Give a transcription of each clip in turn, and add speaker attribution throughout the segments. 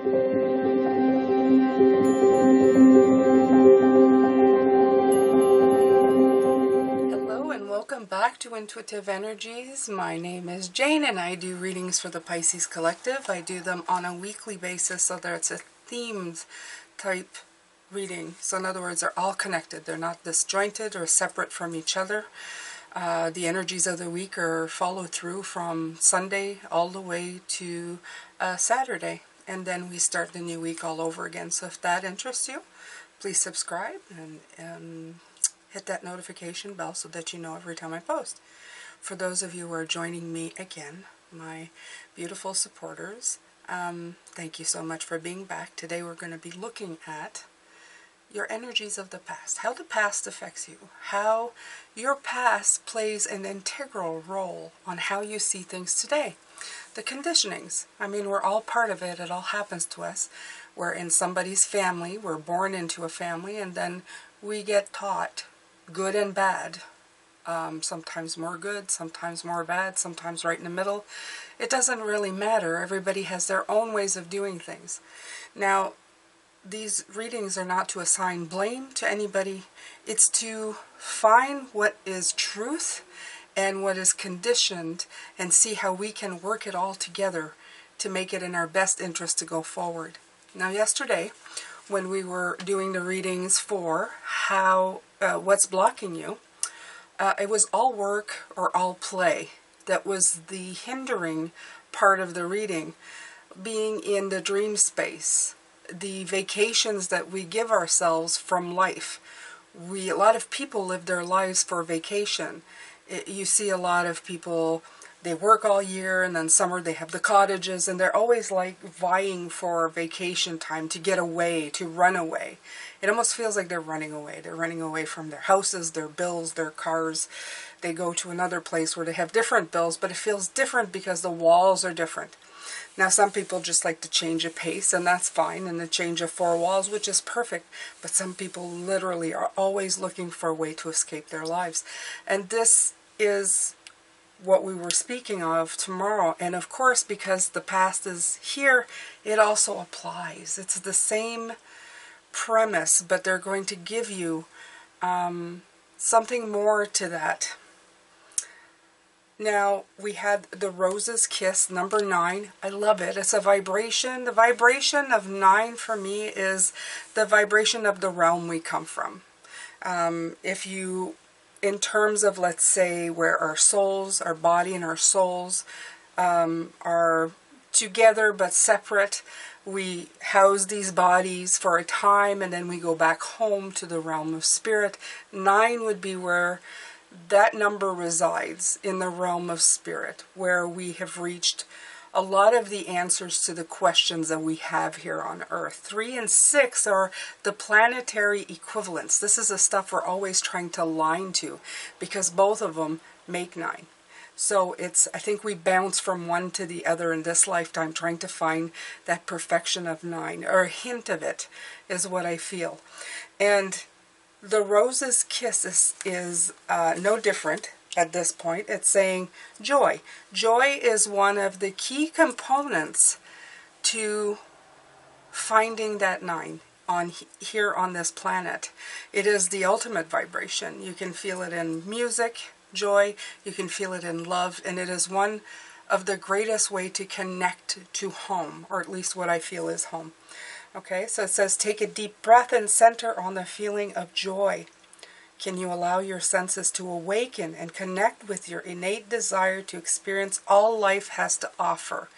Speaker 1: Hello and welcome back to Intuitive Energies. My name is Jane and I do readings for the Pisces Collective. I do them on a weekly basis so that it's a themed type reading. So in other words, they're all connected. They're not disjointed or separate from each other. The energies of the week are followed through from Sunday all the way to Saturday. And then we start the new week all over again. So if that interests you, please subscribe and hit that notification bell so that you know every time I post. For those of you who are joining me again, my beautiful supporters, thank you so much for being back. Today we're going to be looking at your energies of the past, how the past affects you, how your past plays an integral role on how you see things today. The conditionings, I mean, we're all part of it. It all happens to us. We're in somebody's family. We're born into a family, and then we get taught good and bad. Sometimes more good, sometimes more bad, sometimes right in the middle. It doesn't really matter. Everybody has their own ways of doing things. Now, these readings are not to assign blame to anybody. It's to find what is truth and what is conditioned and see how we can work it all together to make it in our best interest to go forward. Now, yesterday, when we were doing the readings for how what's blocking you, it was all work or all play that was the hindering part of the reading, being in the dream space, the vacations that we give ourselves from life. A lot of people live their lives for vacation. You see a lot of people, they work all year, and then summer they have the cottages, and they're always like vying for vacation time to get away, to run away. It almost feels like they're running away. They're running away from their houses, their bills, their cars. They go to another place where they have different bills, but it feels different because the walls are different. Now, some people just like to change a pace, and that's fine, and the change of four walls, which is perfect. But some people literally are always looking for a way to escape their lives. And this is what we were speaking of tomorrow. And of course, because the past is here, it also applies. It's the same premise, but they're going to give you something more to that. Now, we had the Rose's Kiss, number 9. I love it. It's a vibration. The vibration of 9 for me is the vibration of the realm we come from. If you, in terms of, let's say, where our souls, our body and our souls are together but separate, we house these bodies for a time and then we go back home to the realm of spirit. 9 would be where that number resides, in the realm of spirit, where we have reached a lot of the answers to the questions that we have here on Earth. 3 and 6 are the planetary equivalents. This is the stuff we're always trying to align to, because both of them make 9. So I think we bounce from one to the other in this lifetime, trying to find that perfection of 9, or a hint of it, is what I feel. And the Rose's Kiss is no different at this point. It's saying joy. Joy is one of the key components to finding that 9 here on this planet. It is the ultimate vibration. You can feel it in music, joy. You can feel it in love. And it is one of the greatest way to connect to home, or at least what I feel is home. Okay, so it says, take a deep breath and center on the feeling of joy. Can you allow your senses to awaken and connect with your innate desire to experience all life has to offer?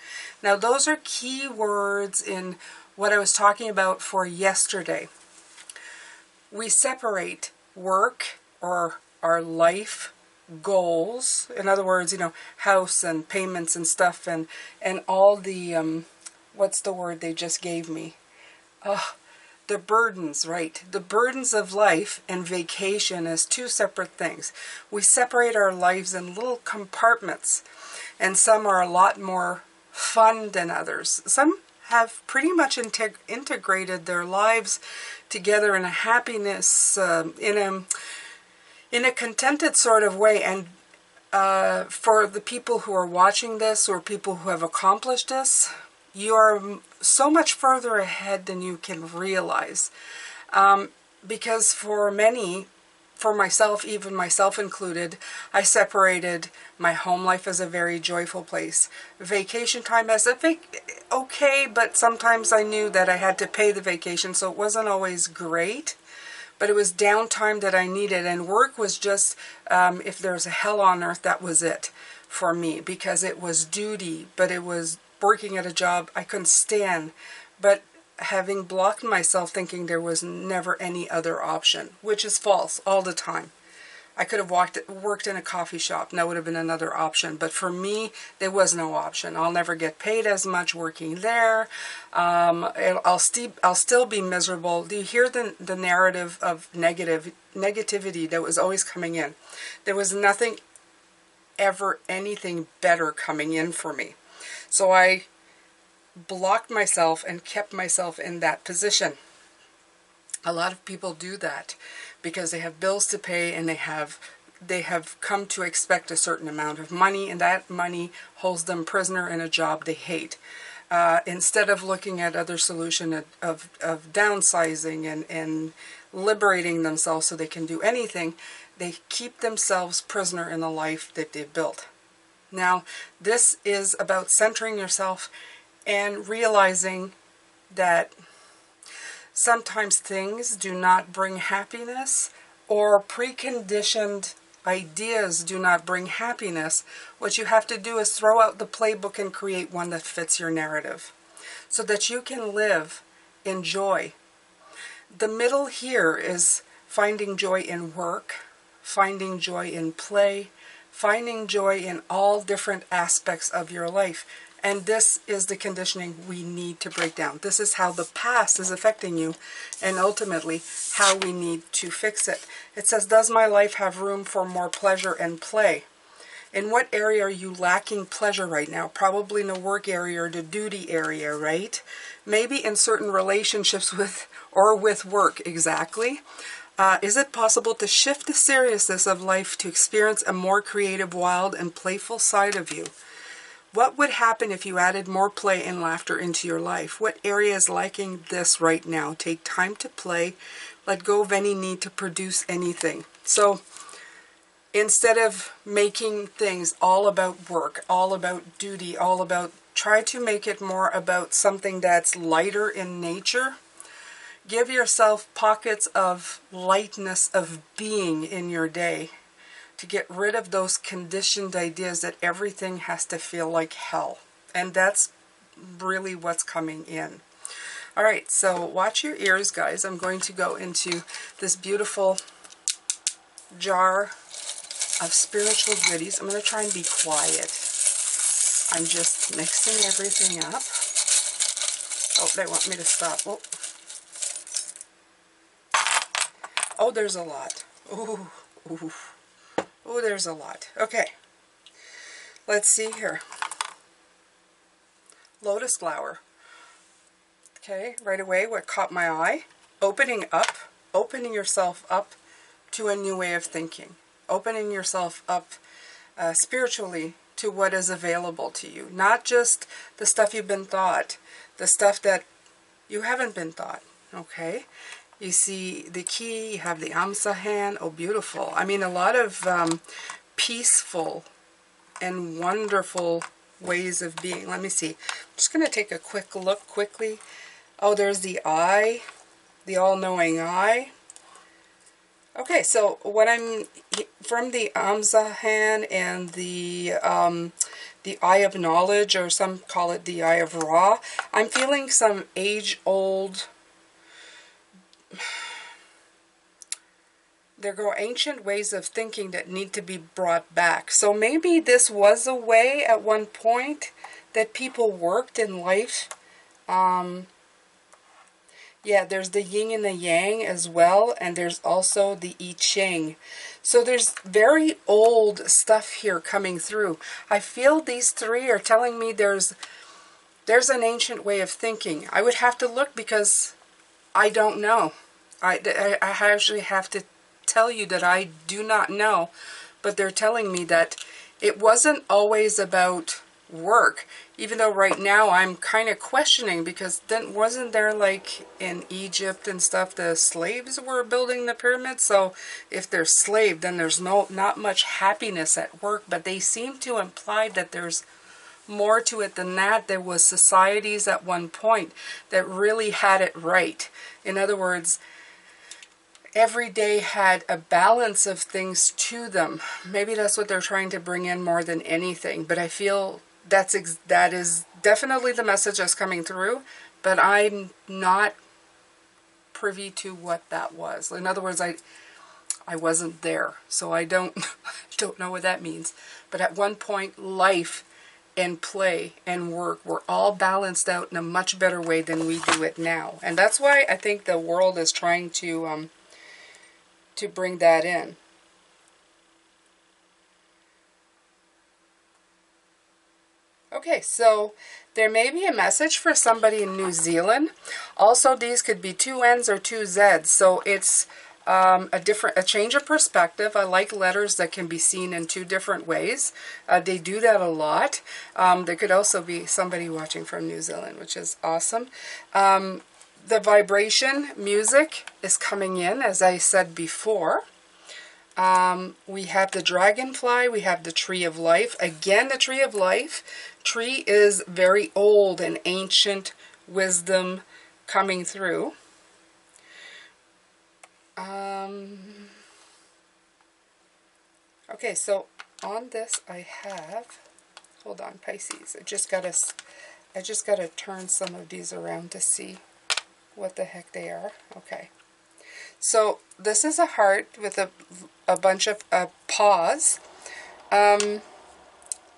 Speaker 1: Now, those are key words in what I was talking about for yesterday. We separate work or our life goals, in other words, house and payments and stuff, and all the, what's the word they just gave me? The burdens, right? The burdens of life and vacation as two separate things. We separate our lives in little compartments, and some are a lot more fun than others. Some have pretty much integrated their lives together in a happiness, in a contented sort of way. And for the people who are watching this, or people who have accomplished this, You are so much further ahead than you can realize. Because for many, for myself, even myself included, I separated my home life as a very joyful place. Vacation time as okay, but sometimes I knew that I had to pay the vacation, so it wasn't always great. But it was downtime that I needed, and work was just, if there's a hell on earth, that was it for me, because it was duty, but it was working at a job I couldn't stand. But having blocked myself thinking there was never any other option, which is false all the time. I could have worked in a coffee shop, and that would have been another option. But for me, there was no option. I'll never get paid as much working there. I'll still be miserable. Do you hear the narrative of negativity that was always coming in? There was nothing ever, anything better coming in for me. So I blocked myself and kept myself in that position. A lot of people do that because they have bills to pay, and they have come to expect a certain amount of money, and that money holds them prisoner in a job they hate. Instead of looking at other solution of downsizing and liberating themselves so they can do anything, they keep themselves prisoner in the life that they've built. Now, this is about centering yourself and realizing that sometimes things do not bring happiness, or preconditioned ideas do not bring happiness. What you have to do is throw out the playbook and create one that fits your narrative so that you can live in joy. The middle here is finding joy in work, finding joy in play, finding joy in all different aspects of your life. And this is the conditioning we need to break down. This is how the past is affecting you, and ultimately how we need to fix it. It says, does my life have room for more pleasure and play? In what area are you lacking pleasure right now? Probably in the work area or the duty area, right? Maybe in certain relationships with work, exactly. Is it possible to shift the seriousness of life to experience a more creative, wild, and playful side of you? What would happen if you added more play and laughter into your life? What area is lacking this right now? Take time to play. Let go of any need to produce anything. So instead of making things all about work, all about duty, try to make it more about something that's lighter in nature. Give yourself pockets of lightness of being in your day, to get rid of those conditioned ideas that everything has to feel like hell. And that's really what's coming in. All right, so watch your ears, guys. I'm going to go into this beautiful jar of spiritual goodies. I'm going to try and be quiet. I'm just mixing everything up. Oh, they want me to stop. Oh, there's a lot. Ooh, ooh. Oh, there's a lot. Okay, let's see here. Lotus flower. Okay, right away, what caught my eye? Opening yourself up to a new way of thinking. Opening yourself up spiritually to what is available to you. Not just the stuff you've been taught, the stuff that you haven't been taught. Okay? You see the key, you have the Amsa hand. Oh, beautiful. I mean, a lot of peaceful and wonderful ways of being. Let me see. I'm just going to take a quick look quickly. Oh, there's the eye, the all-knowing eye. Okay, so what I'm, from the Amsa hand and the eye of knowledge, or some call it the eye of Ra, I'm feeling some age-old, there go ancient ways of thinking that need to be brought back. So maybe this was a way at one point that people worked in life. Yeah, there's the yin and the yang as well, and there's also the I Ching. So there's very old stuff here coming through. I feel these three are telling me there's an ancient way of thinking. I would have to look because I don't know. I actually have to tell you that I do not know, but they're telling me that it wasn't always about work. Even though right now I'm kind of questioning, because then wasn't there like in Egypt and stuff, the slaves were building the pyramids? So if they're slave, then there's not much happiness at work. But they seem to imply that there's more to it than that. There was societies at one point that really had it right. In other words, every day had a balance of things to them. Maybe that's what they're trying to bring in more than anything. But I feel that is definitely the message that's coming through. But I'm not privy to what that was. In other words, I wasn't there, so I don't know what that means. But at one point, life and play and work were all balanced out in a much better way than we do it now. And that's why I think the world is trying to bring that in. Okay, so there may be a message for somebody in New Zealand. Also, these could be two N's or two Z's, so it's a change of perspective. I like letters that can be seen in two different ways. They do that a lot. There could also be somebody watching from New Zealand, which is awesome. The vibration music is coming in, as I said before. We have the dragonfly, we have the tree of life. Again, the tree of life. Tree is very old and ancient wisdom coming through. Okay, so on this I have, hold on, Pisces. I just gotta turn some of these around to see what the heck they are. Okay. So this is a heart with a bunch of paws.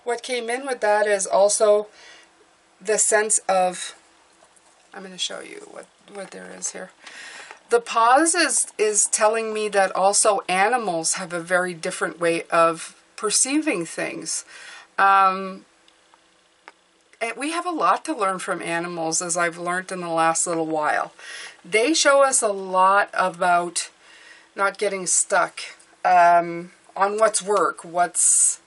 Speaker 1: What came in with that is also the sense of, I'm going to show you what there is here. The pause is telling me that also animals have a very different way of perceiving things. And we have a lot to learn from animals, as I've learned in the last little while. They show us a lot about not getting stuck on what's work, what's...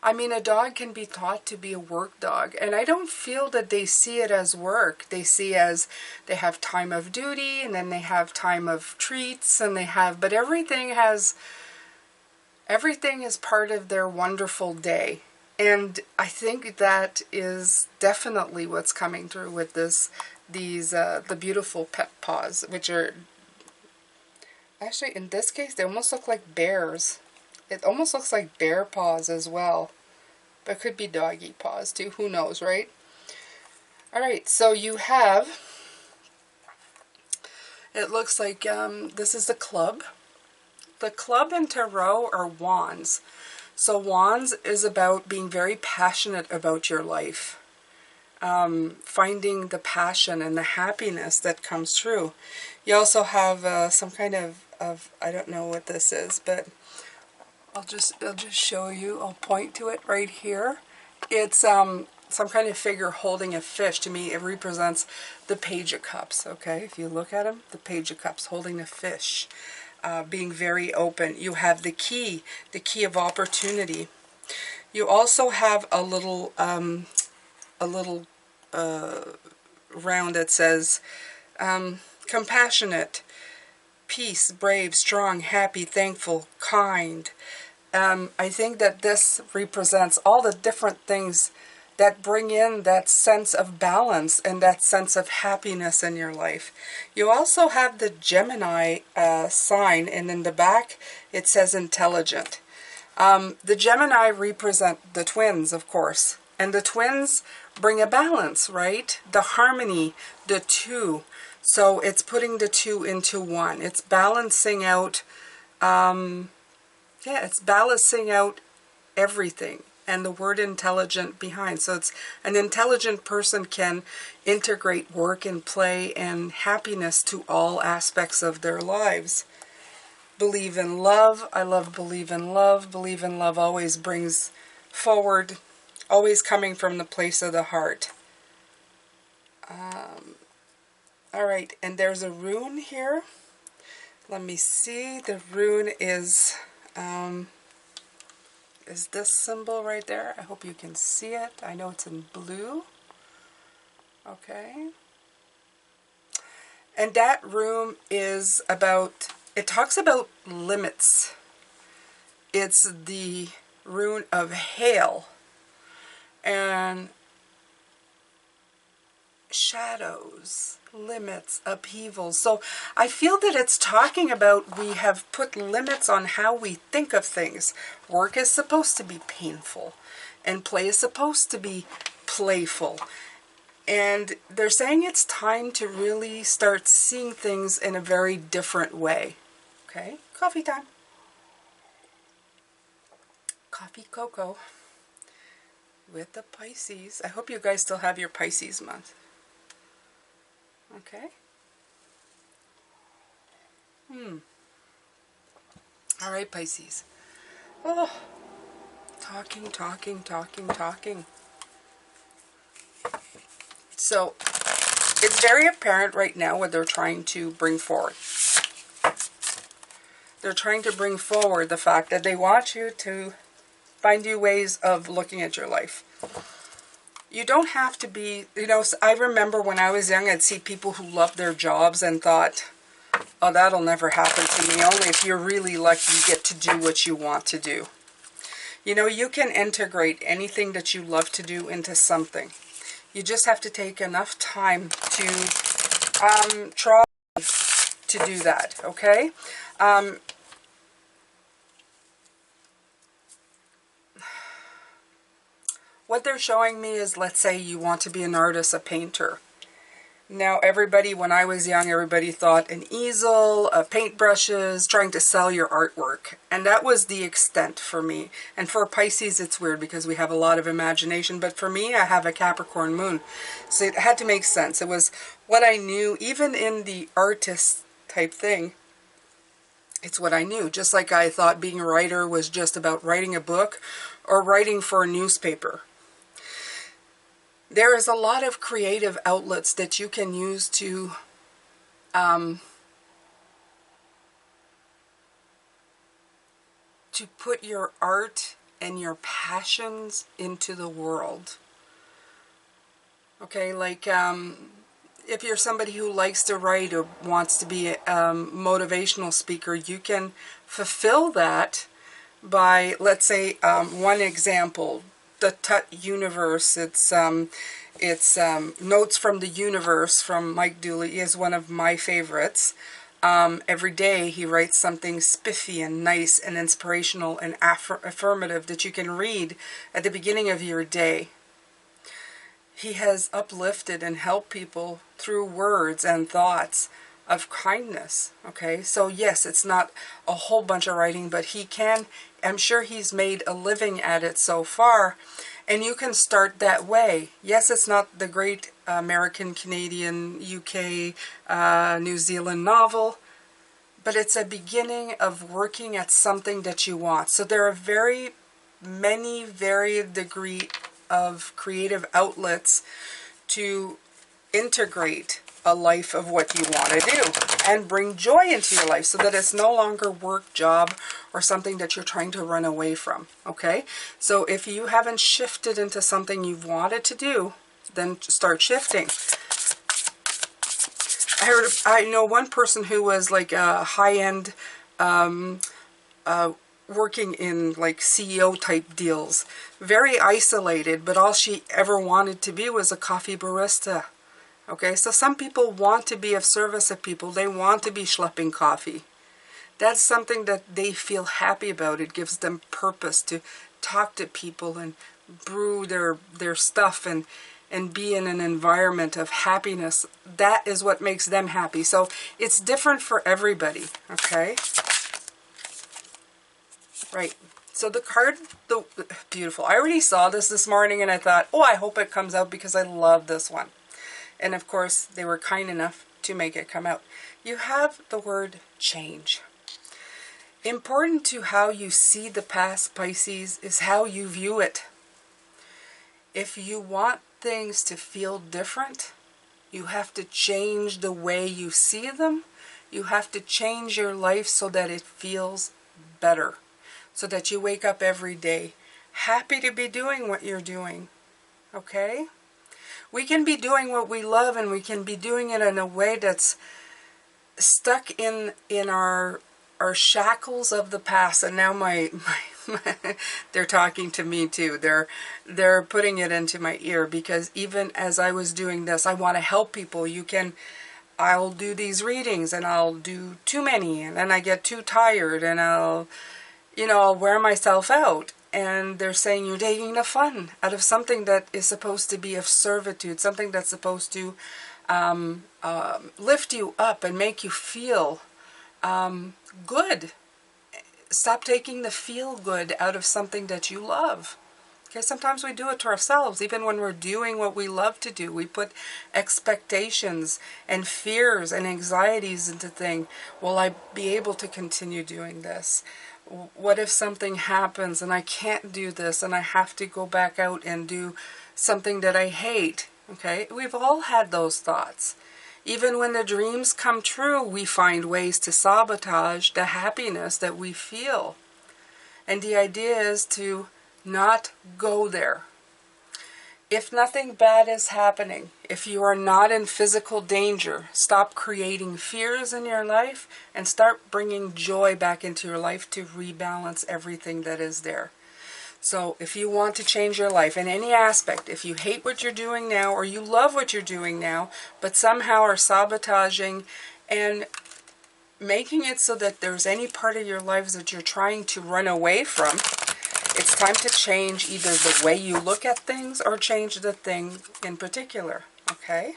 Speaker 1: I mean, a dog can be taught to be a work dog, and I don't feel that they see it as work. They see as they have time of duty, and then they have time of treats, and they have, but everything is part of their wonderful day. And I think that is definitely what's coming through with the beautiful pet paws, which are, actually in this case, they almost look like bears. It almost looks like bear paws as well. But it could be doggy paws too. Who knows, right? Alright, so you have, it looks like this is the club. The club and tarot are wands. So wands is about being very passionate about your life. Finding the passion and the happiness that comes through. You also have some kind of, I don't know what this is, but I'll just show you. I'll point to it right here. It's some kind of figure holding a fish. To me, it represents the Page of Cups, okay? If you look at him, the Page of Cups holding a fish. Being very open. You have the key of opportunity. You also have a little round that says compassionate, peace, brave, strong, happy, thankful, kind. I think that this represents all the different things that bring in that sense of balance and that sense of happiness in your life. You also have the Gemini sign, and in the back it says intelligent. The Gemini represent the twins, of course, and the twins bring a balance, right? The harmony, the two. So it's putting the two into one. It's balancing out, it's balancing out everything. And the word intelligent behind. So it's an intelligent person can integrate work and play and happiness to all aspects of their lives. Believe in love. I love believe in love. Believe in love always brings forward, always coming from the place of the heart. Alright, and there's a rune here. Let me see. The rune is... is this symbol right there. I hope you can see it. I know it's in blue. Okay. And that room is about, it talks about limits. It's the rune of hail and shadows, limits, upheavals. So I feel that it's talking about we have put limits on how we think of things. Work is supposed to be painful and play is supposed to be playful. And they're saying it's time to really start seeing things in a very different way. Okay, coffee time. Coffee cocoa with the Pisces. I hope you guys still have your Pisces month. Okay. All right, Pisces. Oh, talking. So, it's very apparent right now what they're trying to bring forward. They're trying to bring forward the fact that they want you to find new ways of looking at your life. You don't have to be, you know, I remember when I was young, I'd see people who loved their jobs and thought, oh, that'll never happen to me. Only if you're really lucky you get to do what you want to do. You know, you can integrate anything that you love to do into something. You just have to take enough time to try to do that, okay? What they're showing me is, let's say you want to be an artist, a painter. Now, everybody, when I was young, everybody thought an easel, paintbrushes, trying to sell your artwork. And that was the extent for me. And for Pisces, it's weird because we have a lot of imagination. But for me, I have a Capricorn moon. So it had to make sense. It was what I knew, even in the artist type thing. It's what I knew. Just like I thought being a writer was just about writing a book or writing for a newspaper. There is a lot of creative outlets that you can use to put your art and your passions into the world. Okay, like if you're somebody who likes to write or wants to be a motivational speaker, you can fulfill that by, let's say, one example, the Tut Universe. It's Notes from the Universe from Mike Dooley is one of my favorites. Every day he writes something spiffy and nice and inspirational and affirmative that you can read at the beginning of your day. He has uplifted and helped people through words and thoughts of kindness. Okay, so yes, it's not a whole bunch of writing, but he can, I'm sure he's made a living at it so far, and you can start that way. Yes, it's not the great American, Canadian, UK, New Zealand novel, but it's a beginning of working at something that you want. So there are very many varied degree of creative outlets to integrate a life of what you want to do and bring joy into your life so that it's no longer work, job, or something that you're trying to run away from. Okay, so if you haven't shifted into something you've wanted to do, then start shifting. I know one person who was like a high-end working in like CEO type deals, very isolated, but all she ever wanted to be was a coffee barista. Okay, so some people want to be of service of people. They want to be schlepping coffee. That's something that they feel happy about. It gives them purpose to talk to people and brew their stuff and be in an environment of happiness. That is what makes them happy. So it's different for everybody, okay? Right. So the card, beautiful. I already saw this morning and I thought, oh, I hope it comes out because I love this one. And of course, they were kind enough to make it come out. You have the word change. Important to how you see the past, Pisces, is how you view it. If you want things to feel different, you have to change the way you see them. You have to change your life so that it feels better. So that you wake up every day happy to be doing what you're doing. Okay? We can be doing what we love, and we can be doing it in a way that's stuck in our shackles of the past. And now my they're talking to me too. They're putting it into my ear, because even as I was doing this, I want to help people. I'll do these readings and I'll do too many, and then I get too tired, and I'll wear myself out. And they're saying you're taking the fun out of something that is supposed to be of servitude, something that's supposed to lift you up and make you feel good. Stop taking the feel good out of something that you love. Okay, sometimes we do it to ourselves. Even when we're doing what we love to do, we put expectations and fears and anxieties into things. Will I be able to continue doing this? What if something happens and I can't do this, and I have to go back out and do something that I hate? Okay, we've all had those thoughts. Even when the dreams come true, we find ways to sabotage the happiness that we feel. And the idea is to not go there. If nothing bad is happening, if you are not in physical danger, stop creating fears in your life and start bringing joy back into your life to rebalance everything that is there. So if you want to change your life in any aspect, if you hate what you're doing now or you love what you're doing now, but somehow are sabotaging and making it so that there's any part of your lives that you're trying to run away from, it's time to change either the way you look at things or change the thing in particular, okay?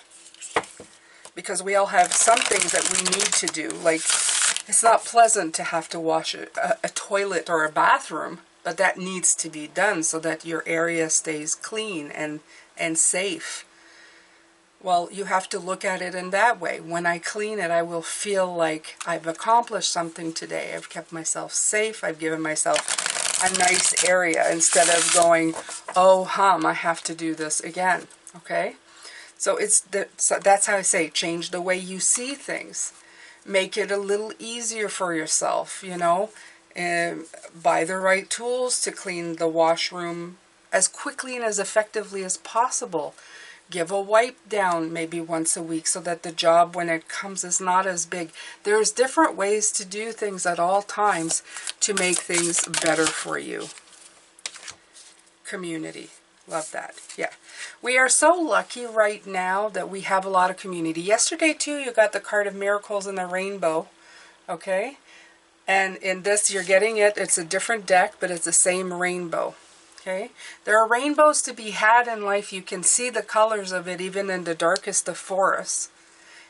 Speaker 1: Because we all have some things that we need to do. Like, it's not pleasant to have to wash a toilet or a bathroom, but that needs to be done so that your area stays clean and safe. Well, you have to look at it in that way. When I clean it, I will feel like I've accomplished something today. I've kept myself safe. I've given myself a nice area instead of going, oh hum, I have to do this again. Okay? So that's how I say, change the way you see things. Make it a little easier for yourself, and buy the right tools to clean the washroom as quickly and as effectively as possible. Give a wipe down maybe once a week so that the job when it comes is not as big. There's different ways to do things at all times to make things better for you. Community. Love that. Yeah. We are so lucky right now that we have a lot of community. Yesterday too, you got the card of miracles and the rainbow. Okay? And in this, you're getting it. It's a different deck, but it's the same rainbow. Okay? There are rainbows to be had in life. You can see the colors of it even in the darkest of forests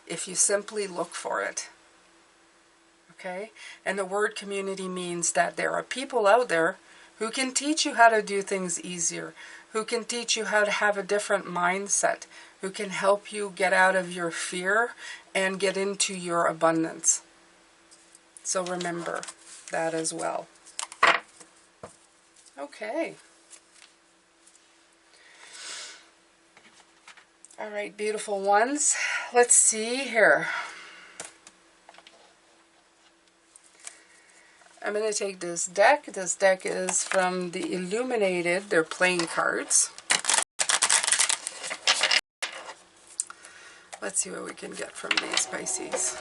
Speaker 1: if you simply look for it. Okay? And the word community means that there are people out there who can teach you how to do things easier, who can teach you how to have a different mindset, who can help you get out of your fear and get into your abundance. So remember that as well. Okay. All right, beautiful ones. Let's see here. I'm going to take this deck. This deck is from the Illuminated. They're playing cards. Let's see what we can get from these Pisces.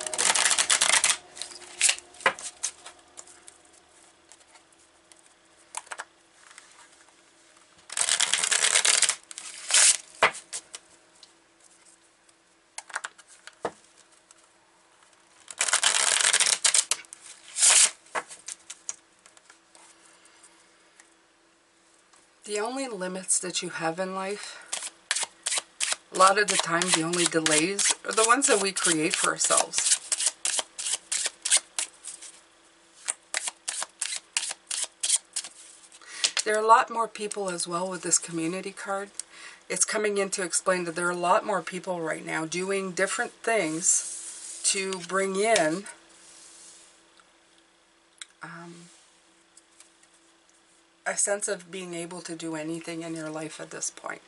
Speaker 1: The only limits that you have in life, a lot of the time the only delays are the ones that we create for ourselves. There are a lot more people as well with this community card. It's coming in to explain that there are a lot more people right now doing different things to bring in a sense of being able to do anything in your life at this point.